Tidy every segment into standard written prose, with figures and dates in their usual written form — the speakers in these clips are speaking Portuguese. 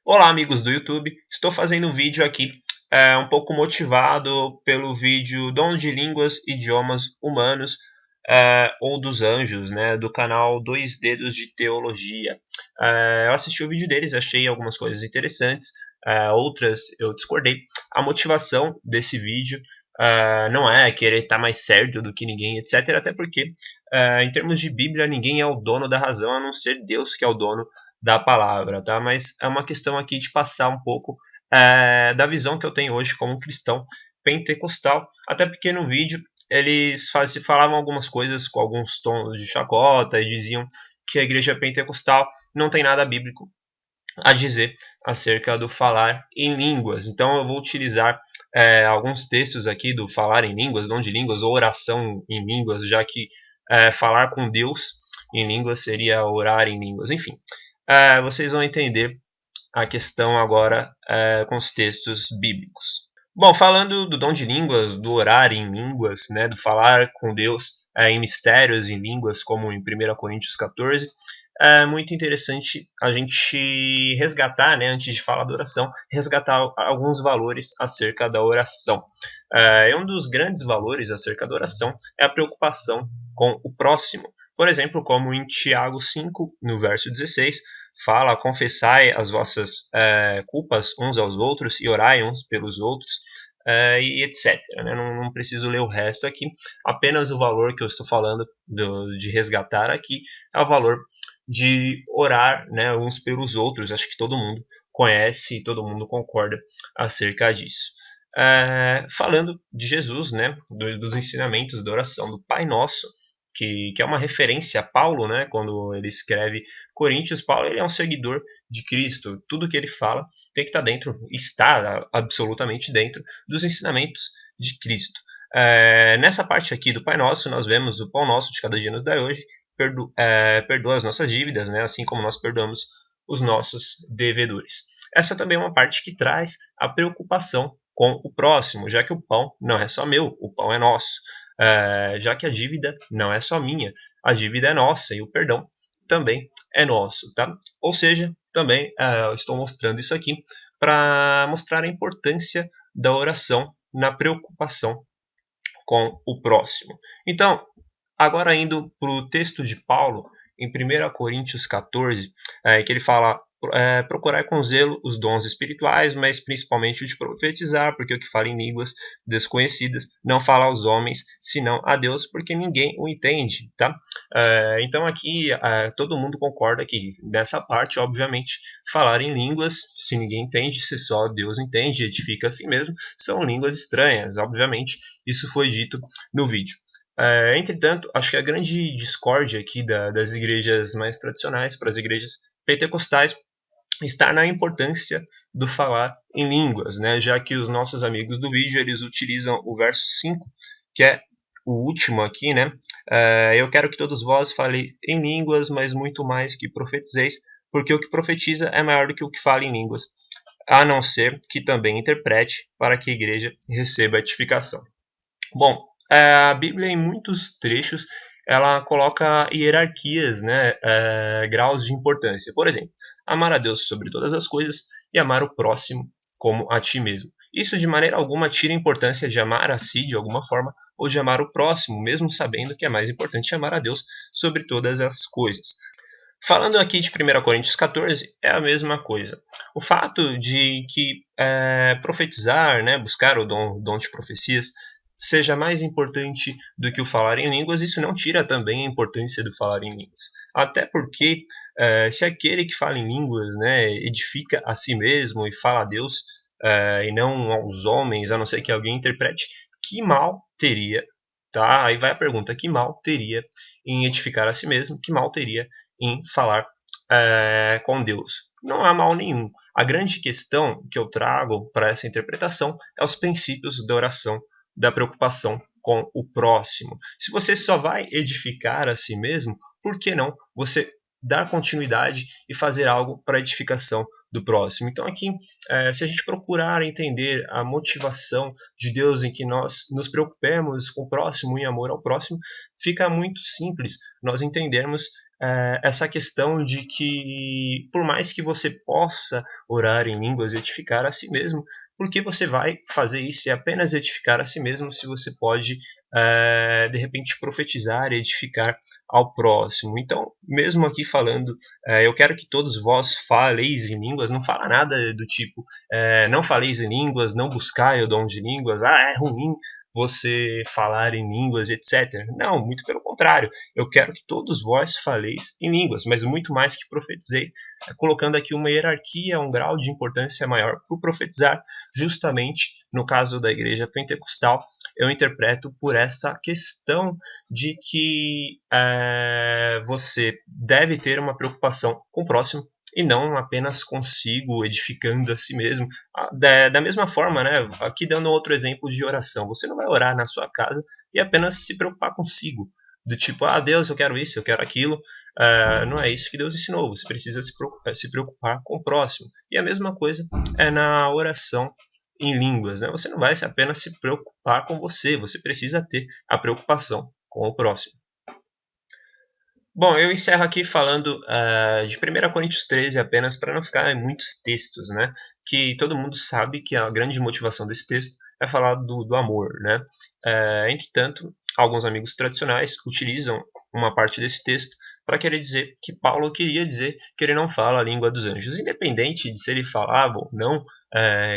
Olá, amigos do YouTube. Estou fazendo um vídeo aqui um pouco motivado pelo vídeo Dom de Línguas, Idiomas Humanos ou dos Anjos, né, do canal Dois Dedos de Teologia. Eu assisti o vídeo deles, achei algumas coisas interessantes, outras eu discordei. A motivação desse vídeo não é querer estar mais certo do que ninguém, etc. Até porque, em termos de Bíblia, ninguém é o dono da razão, a não ser Deus que é o dono da palavra, tá? Mas é uma questão aqui de passar um pouco da visão que eu tenho hoje como cristão pentecostal, até porque no vídeo eles falavam algumas coisas com alguns tons de chacota e diziam que a igreja pentecostal não tem nada bíblico a dizer acerca do falar em línguas. Então eu vou utilizar alguns textos aqui do falar em línguas, dom de línguas ou oração em línguas, já que falar com Deus em línguas seria orar em línguas. Enfim, vocês vão entender a questão agora com os textos bíblicos. Bom, falando do dom de línguas, do orar em línguas, né, do falar com Deus em mistérios em línguas, como em 1 Coríntios 14, é muito interessante a gente resgatar, né, antes de falar da oração, resgatar alguns valores acerca da oração. Um dos grandes valores acerca da oração é a preocupação com o próximo. Por exemplo, como em Tiago 5, no verso 16, fala: confessai as vossas culpas uns aos outros e orai uns pelos outros, e etc. Né? Não preciso ler o resto aqui, apenas o valor que eu estou falando de resgatar aqui é o valor de orar, né, uns pelos outros. Acho que todo mundo conhece e todo mundo concorda acerca disso. Falando de Jesus, né, dos ensinamentos da oração do Pai Nosso, que é uma referência a Paulo, né, quando ele escreve Coríntios. Paulo, ele é um seguidor de Cristo. Tudo que ele fala tem que estar dentro, está absolutamente dentro dos ensinamentos de Cristo. Nessa parte aqui do Pai Nosso, nós vemos o pão nosso de cada dia nos dai hoje, perdoa as nossas dívidas, né, assim como nós perdoamos os nossos devedores. Essa também é uma parte que traz a preocupação com o próximo, já que o pão não é só meu, o pão é nosso. Já que a dívida não é só minha, a dívida é nossa e o perdão também é nosso, tá? Ou seja, também eu estou mostrando isso aqui para mostrar a importância da oração na preocupação com o próximo. Então, agora indo para o texto de Paulo, em 1 Coríntios 14, que ele fala: procurar com zelo os dons espirituais, mas principalmente o de profetizar, porque o que fala em línguas desconhecidas não fala aos homens, senão a Deus, porque ninguém o entende, tá? Então aqui todo mundo concorda que nessa parte, obviamente, falar em línguas, se ninguém entende, se só Deus entende, edifica a si mesmo, são línguas estranhas, obviamente, isso foi dito no vídeo. Entretanto, acho que a grande discórdia aqui das igrejas mais tradicionais para as igrejas pentecostais está na importância do falar em línguas, né? Já que os nossos amigos do vídeo eles utilizam o verso 5, que é o último aqui, né? Eu quero que todos vós falem em línguas, mas muito mais que profetizeis, porque o que profetiza é maior do que o que fala em línguas, a não ser que também interprete, para que a igreja receba edificação. Bom, a Bíblia, em muitos trechos, ela coloca hierarquias, né, graus de importância. Por exemplo, amar a Deus sobre todas as coisas e amar o próximo como a ti mesmo. Isso de maneira alguma tira a importância de amar a si de alguma forma ou de amar o próximo, mesmo sabendo que é mais importante amar a Deus sobre todas as coisas. Falando aqui de 1 Coríntios 14, é a mesma coisa. O fato de que profetizar, né, buscar o dom de profecias, seja mais importante do que o falar em línguas, isso não tira também a importância do falar em línguas. Até porque, se aquele que fala em línguas, né, edifica a si mesmo e fala a Deus, e não aos homens, a não ser que alguém interprete, que mal teria, tá? Aí vai a pergunta: que mal teria em edificar a si mesmo? Que mal teria em falar com Deus? Não há mal nenhum. A grande questão que eu trago para essa interpretação é os princípios da oração, da preocupação com o próximo. Se você só vai edificar a si mesmo, por que não você dar continuidade e fazer algo para a edificação do próximo? Então aqui, se a gente procurar entender a motivação de Deus em que nós nos preocupemos com o próximo, em amor ao próximo, fica muito simples nós entendermos essa questão de que, por mais que você possa orar em línguas e edificar a si mesmo, por que você vai fazer isso e apenas edificar a si mesmo se você pode, de repente, profetizar e edificar ao próximo? Então, mesmo aqui falando, eu quero que todos vós faleis em línguas, não fala nada do tipo, não faleis em línguas, não buscai o dom de línguas, é ruim você falar em línguas, etc. Não, muito pelo contrário. Eu quero que todos vós faleis em línguas, mas muito mais que profetizei, colocando aqui uma hierarquia, um grau de importância maior para o profetizar, justamente no caso da igreja pentecostal, eu interpreto por essa questão de que você deve ter uma preocupação com o próximo, e não apenas consigo, edificando a si mesmo. Da mesma forma, né, aqui dando outro exemplo de oração, você não vai orar na sua casa e apenas se preocupar consigo, do tipo, Deus, eu quero isso, eu quero aquilo. Não é isso que Deus ensinou, você precisa se preocupar com o próximo. E a mesma coisa é na oração em línguas, né? Você não vai apenas se preocupar com você, você precisa ter a preocupação com o próximo. Bom, eu encerro aqui falando de 1 Coríntios 13 apenas para não ficar em muitos textos, né? Que todo mundo sabe que a grande motivação desse texto é falar do amor, né? Entretanto, alguns amigos tradicionais utilizam uma parte desse texto para querer dizer que Paulo queria dizer que ele não fala a língua dos anjos. Independente de se ele falava ou não,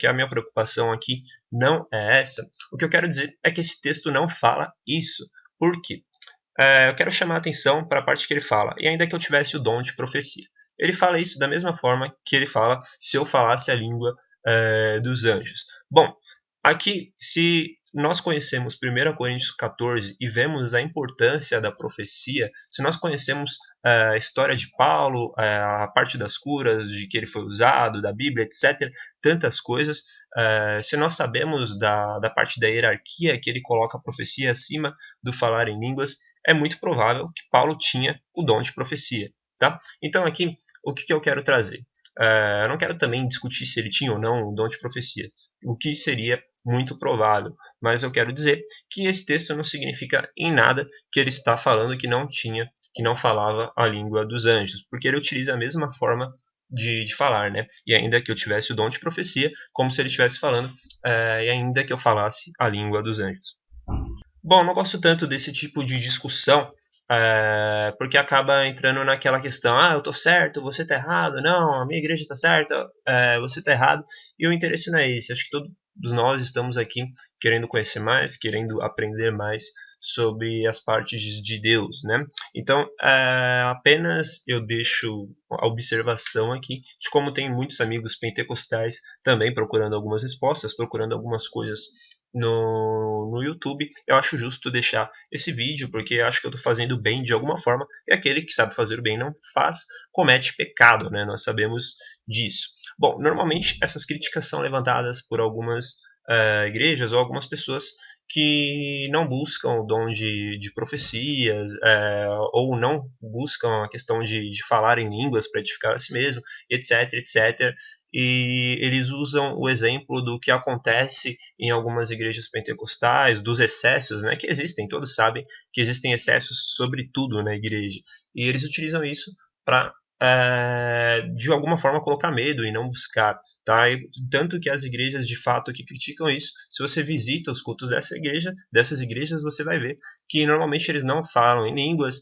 que a minha preocupação aqui não é essa. O que eu quero dizer é que esse texto não fala isso. Por quê? Eu quero chamar a atenção para a parte que ele fala, e ainda que eu tivesse o dom de profecia. Ele fala isso da mesma forma que ele fala se eu falasse a língua dos anjos. Bom, aqui, se nós conhecemos 1 Coríntios 14 e vemos a importância da profecia, se nós conhecemos a história de Paulo, a parte das curas, de que ele foi usado, da Bíblia, etc., tantas coisas, se nós sabemos da parte da hierarquia que ele coloca a profecia acima do falar em línguas, é muito provável que Paulo tinha o dom de profecia. Tá? Então aqui, o que eu quero trazer? Eu não quero também discutir se ele tinha ou não o dom de profecia, o que seria muito provável, mas eu quero dizer que esse texto não significa em nada que ele está falando que não tinha, que não falava a língua dos anjos, porque ele utiliza a mesma forma de falar, né? E ainda que eu tivesse o dom de profecia, como se ele estivesse falando, e ainda que eu falasse a língua dos anjos. Bom, não gosto tanto desse tipo de discussão, porque acaba entrando naquela questão, eu tô certo, você tá errado, não, a minha igreja tá certa, você tá errado, e o interesse não é esse. Acho que todos nós estamos aqui querendo conhecer mais, querendo aprender mais sobre as partes de Deus, né? Então, apenas eu deixo a observação aqui de como tem muitos amigos pentecostais também procurando algumas respostas, procurando algumas coisas no YouTube. Eu acho justo deixar esse vídeo, porque eu acho que eu estou fazendo bem de alguma forma, e aquele que sabe fazer o bem não faz, comete pecado, né? Nós sabemos disso. Bom, normalmente essas críticas são levantadas por algumas igrejas ou algumas pessoas que não buscam o dom de profecias, ou não buscam a questão de falar em línguas para edificar a si mesmo, etc, etc. E eles usam o exemplo do que acontece em algumas igrejas pentecostais, dos excessos, né, que existem, todos sabem que existem excessos sobre tudo na igreja. E eles utilizam isso para de alguma forma colocar medo e não buscar, tá? E tanto que as igrejas de fato que criticam isso, se você visita os cultos dessas igrejas, você vai ver que normalmente eles não falam em línguas,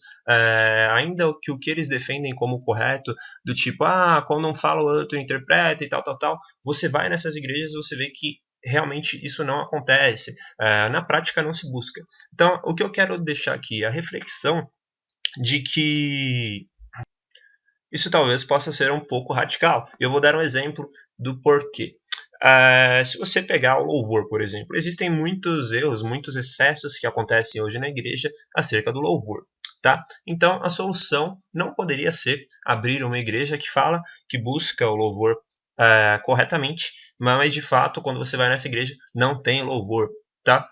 ainda que o que eles defendem como correto, do tipo, quando um fala o outro interpreta e tal, você vai nessas igrejas, você vê que realmente isso não acontece, na prática não se busca. Então, o que eu quero deixar aqui é a reflexão de que isso talvez possa ser um pouco radical. Eu vou dar um exemplo do porquê. Se você pegar o louvor, por exemplo, existem muitos erros, muitos excessos que acontecem hoje na igreja acerca do louvor. Tá? Então, a solução não poderia ser abrir uma igreja que fala, que busca o louvor corretamente, mas de fato, quando você vai nessa igreja, não tem louvor. Tá?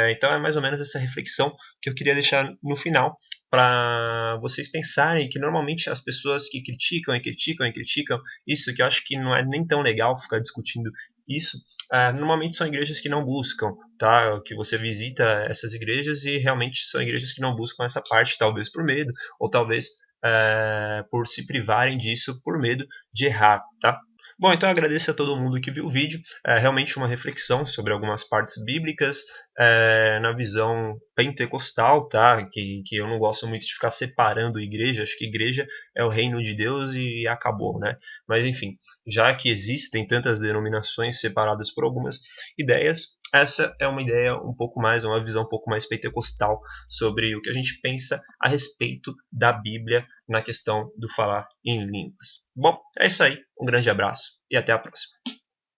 Então, é mais ou menos essa reflexão que eu queria deixar no final, para vocês pensarem que normalmente as pessoas que criticam e criticam e criticam isso, que eu acho que não é nem tão legal ficar discutindo isso, normalmente são igrejas que não buscam, tá? Que você visita essas igrejas e realmente são igrejas que não buscam essa parte, talvez por medo, ou talvez por se privarem disso por medo de errar, tá? Bom, então eu agradeço a todo mundo que viu o vídeo. Realmente uma reflexão sobre algumas partes bíblicas na visão pentecostal, tá? Que eu não gosto muito de ficar separando igreja. Acho que igreja é o reino de Deus e acabou, né? Mas enfim, já que existem tantas denominações separadas por algumas ideias, essa é uma ideia um pouco mais, uma visão um pouco mais pentecostal sobre o que a gente pensa a respeito da Bíblia na questão do falar em línguas. Bom, é isso aí. Um grande abraço e até a próxima.